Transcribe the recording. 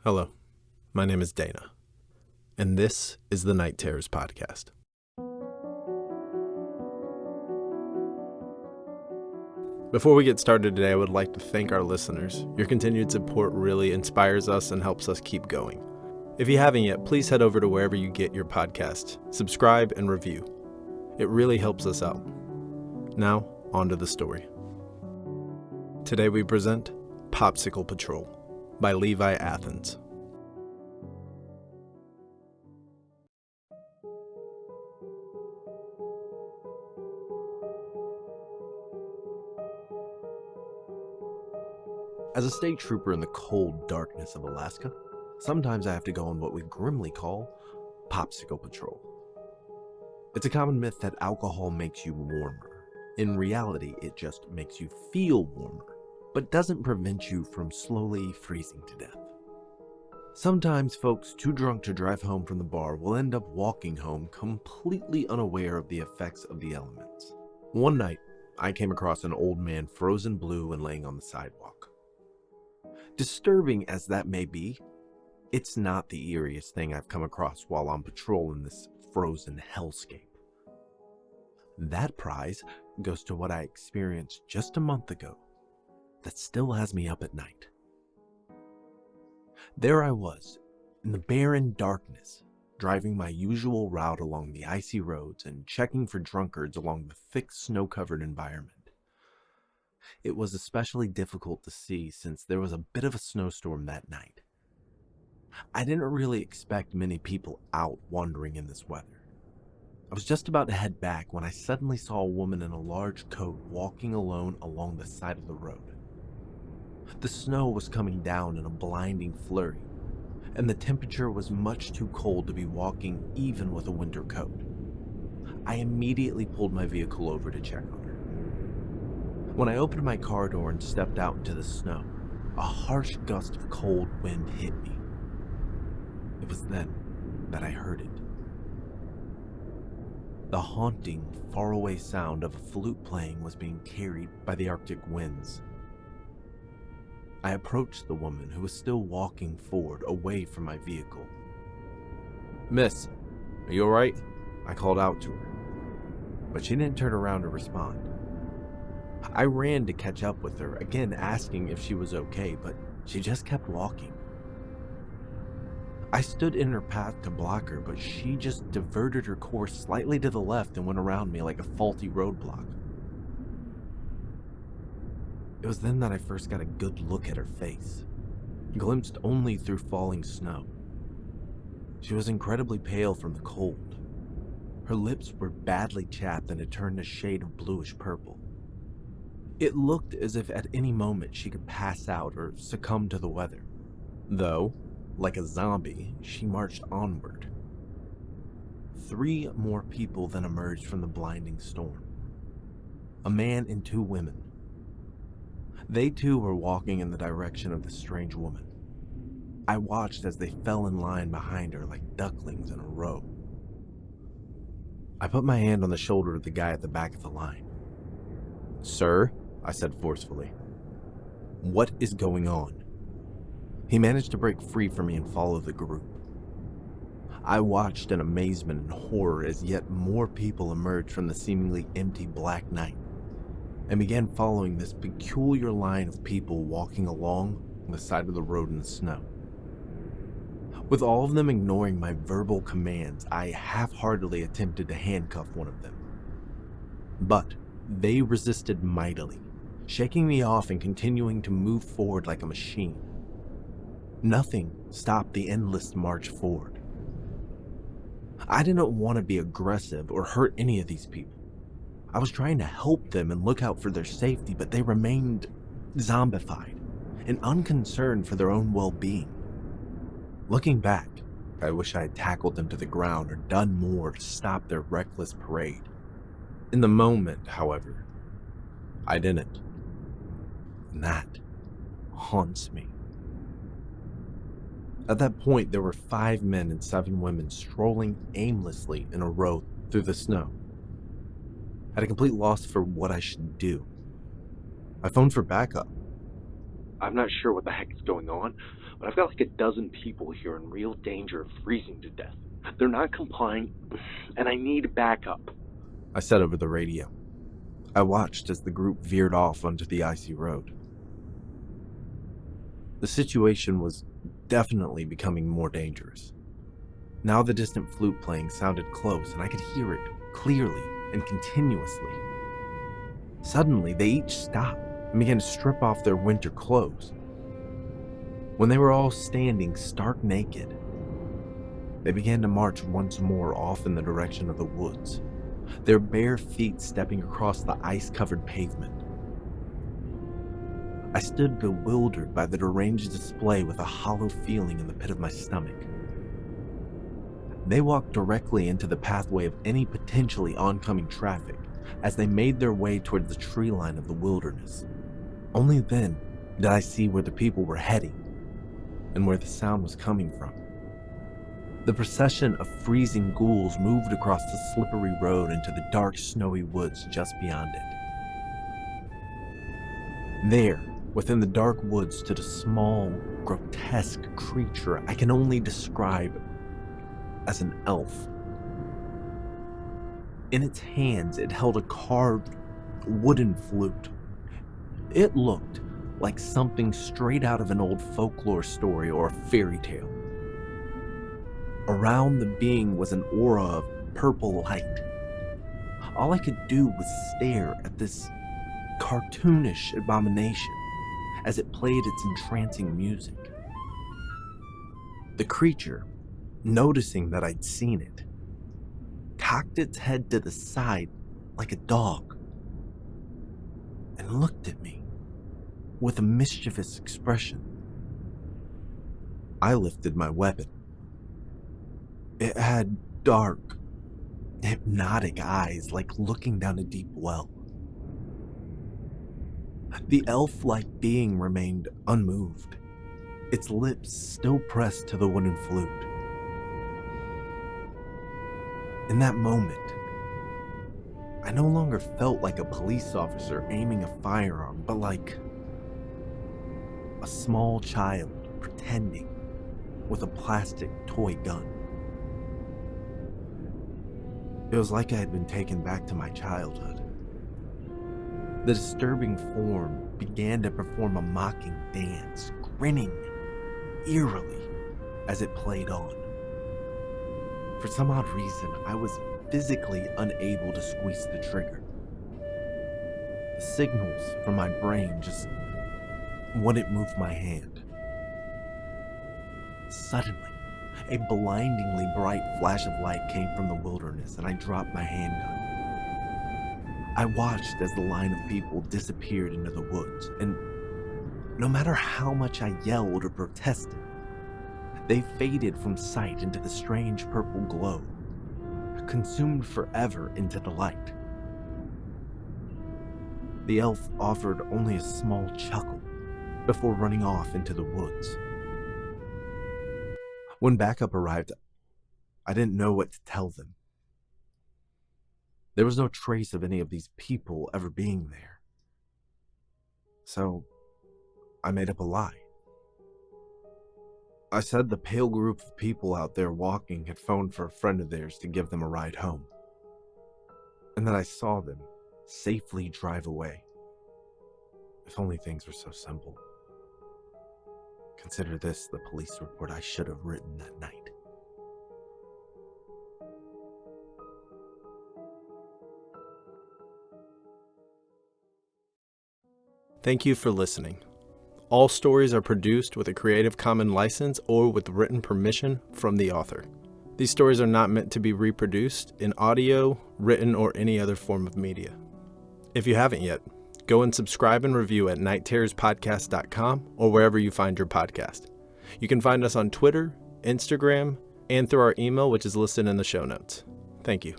Hello, my name is Dana, and this is the Night Terrors podcast. Before we get started today, I would like to thank our listeners. Your continued support really inspires us and helps us keep going. If you haven't yet, please head over to wherever you get your podcast, subscribe, and review. It really helps us out. Now, on to the story. Today we present Popsicle Patrol by Levi Athens. As a state trooper in the cold darkness of Alaska, sometimes I have to go on what we grimly call Popsicle Patrol. It's a common myth that alcohol makes you warmer. In reality, it just makes you feel warmer, but doesn't prevent you from slowly freezing to death. Sometimes folks too drunk to drive home from the bar will end up walking home completely unaware of the effects of the elements. One night, I came across an old man frozen blue and laying on the sidewalk. Disturbing as that may be, it's not the eeriest thing I've come across while on patrol in this frozen hellscape. That prize goes to what I experienced just a month ago that still has me up at night. There I was, in the barren darkness, driving my usual route along the icy roads and checking for drunkards along the thick snow-covered environment. It was especially difficult to see since there was a bit of a snowstorm that night. I didn't really expect many people out wandering in this weather. I was just about to head back when I suddenly saw a woman in a large coat walking alone along the side of the road. The snow was coming down in a blinding flurry, and the temperature was much too cold to be walking even with a winter coat. I immediately pulled my vehicle over to check on her. When I opened my car door and stepped out into the snow, a harsh gust of cold wind hit me. It was then that I heard it. The haunting, faraway sound of a flute playing was being carried by the Arctic winds. I approached the woman who was still walking forward away from my vehicle. "Miss, are you alright?" I called out to her, but she didn't turn around to respond. I ran to catch up with her, again asking if she was okay, but she just kept walking. I stood in her path to block her, but she just diverted her course slightly to the left and went around me like a faulty roadblock. It was then that I first got a good look at her face, glimpsed only through falling snow. She was incredibly pale from the cold. Her lips were badly chapped and had turned a shade of bluish purple. It looked as if at any moment she could pass out or succumb to the weather, though, like a zombie, she marched onward. 3 more people then emerged from the blinding storm. A man and 2 women. They too were walking in the direction of the strange woman. I watched as they fell in line behind her like ducklings in a row. I put my hand on the shoulder of the guy at the back of the line. "Sir," I said forcefully, "what is going on?" He managed to break free from me and follow the group. I watched in amazement and horror as yet more people emerged from the seemingly empty black night and began following this peculiar line of people walking along the side of the road in the snow. With all of them ignoring my verbal commands, I half-heartedly attempted to handcuff one of them. But they resisted mightily, shaking me off and continuing to move forward like a machine. Nothing stopped the endless march forward. I didn't want to be aggressive or hurt any of these people. I was trying to help them and look out for their safety, but they remained zombified and unconcerned for their own well-being. Looking back, I wish I had tackled them to the ground or done more to stop their reckless parade. In the moment, however, I didn't. And that haunts me. At that point, there were 5 men and 7 women strolling aimlessly in a row through the snow. At a complete loss for what I should do, I phoned for backup. I'm not sure what the heck is going on, but I've got like a dozen people here in real danger of freezing to death. They're not complying, and I need backup," I said over the radio. I watched as the group veered off onto the icy road. The situation was definitely becoming more dangerous. Now the distant flute playing sounded close, and I could hear it clearly and continuously. Suddenly, they each stopped and began to strip off their winter clothes. When they were all standing stark naked, they began to march once more off in the direction of the woods, their bare feet stepping across the ice-covered pavement. I stood bewildered by the deranged display with a hollow feeling in the pit of my stomach. They walked directly into the pathway of any potentially oncoming traffic as they made their way toward the tree line of the wilderness. Only then did I see where the people were heading and where the sound was coming from. The procession of freezing ghouls moved across the slippery road into the dark, snowy woods just beyond it. There, within the dark woods, stood a small, grotesque creature I can only describe as an elf. In its hands, it held a carved wooden flute. It looked like something straight out of an old folklore story or a fairy tale. Around the being was an aura of purple light. All I could do was stare at this cartoonish abomination as it played its entrancing music. The creature, noticing that I'd seen it, cocked its head to the side like a dog and looked at me with a mischievous expression. I lifted my weapon. It had dark, hypnotic eyes like looking down a deep well. The elf-like being remained unmoved, its lips still pressed to the wooden flute. In that moment, I no longer felt like a police officer aiming a firearm, but like a small child pretending with a plastic toy gun. It was like I had been taken back to my childhood. The disturbing form began to perform a mocking dance, grinning eerily as it played on. For some odd reason, I was physically unable to squeeze the trigger. The signals from my brain just wouldn't move my hand. Suddenly, a blindingly bright flash of light came from the wilderness, and I dropped my handgun. I watched as the line of people disappeared into the woods, and no matter how much I yelled or protested, they faded from sight into the strange purple glow, consumed forever into the light. The elf offered only a small chuckle before running off into the woods. When backup arrived, I didn't know what to tell them. There was no trace of any of these people ever being there. So, I made up a lie. I said the pale group of people out there walking had phoned for a friend of theirs to give them a ride home, and that I saw them safely drive away. If only things were so simple. Consider this the police report I should have written that night. Thank you for listening. All stories are produced with a Creative Commons license or with written permission from the author. These stories are not meant to be reproduced in audio, written, or any other form of media. If you haven't yet, go and subscribe and review at nightterrorspodcast.com or wherever you find your podcast. You can find us on Twitter, Instagram, and through our email, which is listed in the show notes. Thank you.